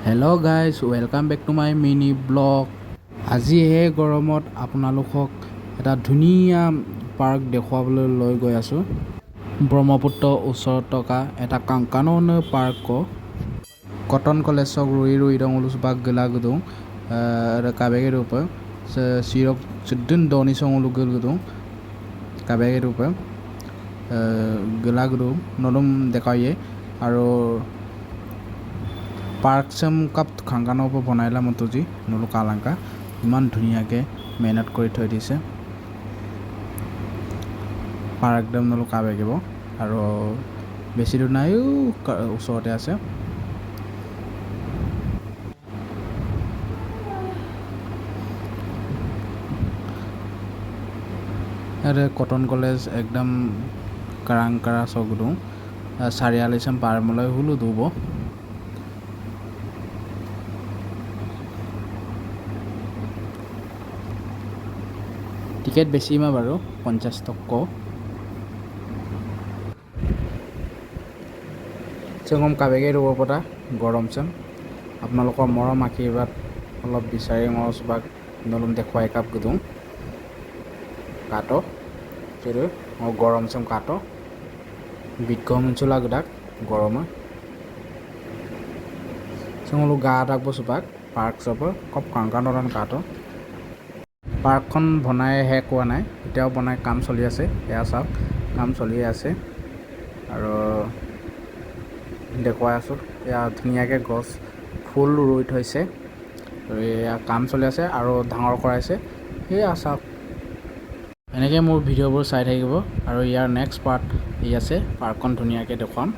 Hello' guys, welcome back to my mini blog. আজি এই গৰমত আপোনালোকক এটা ধুনীয়া পাৰ্ক দেখুৱাবলৈ লৈ গৈ আছোঁ। ব্ৰহ্মপুত্ৰ ওচৰত থকা এটা কাংকানন পাৰ্ক কটন কলেজক ৰুই dong ulusbag gelagdung kabege rupa sirok sedun doni song ulu gelagdung kabege rupa gelagdung nodum dekaye aro পাৰ্ক চেম কাপ খাংকানৰ ওপৰত বনাইলা মতজি নলু কালাংকা ইমান ধুনীয়াকৈ মেহনত কৰি থৈ দিছে। পাৰ্ক একদম নলু কা বেগিব আৰু বেছি দূৰ নাই, ওচৰতে আছে। ইয়াতে কটন কলেজ একদম কাৰাংকাৰা চগদুং চাৰিআলি চেম পাৰমলৈ হুলো দুব টিকেট বেছি মা বাৰু 50 টকা চেঙম কাবেগে ৰুব পতা গৰম চেম আপোনালোকৰ মৰম আশীৰ্বাদ অলপ বিচাৰি মৰচবাক নলম দেখুৱাই কাপ গুদুং কাটো চেৰু গৰম চেম কাটো বিক্ষম অঞ্চলা গুদাক গৰমা চেঙলো গা দাক বসুপাক পাৰ্ক চবৰ কপ কাংকানৰান কাটো পাৰ্কখন বনাই শেষ হোৱা নাই, এতিয়াও বনাই কাম চলি আছে। এয়া চাওক কাম চলি আছে আৰু দেখুৱাই আছোঁ। এয়া ধুনীয়াকৈ গছ ফুল ৰুই থৈছে, এয়া কাম চলি আছে আৰু ডাঙৰ কৰাইছে। সেয়া চাওক, এনেকৈ মোৰ ভিডিঅ'বোৰ চাই থাকিব আৰু ইয়াৰ নেক্সট পাৰ্ট আছে, পাৰ্কখন ধুনীয়াকৈ দেখুৱাম।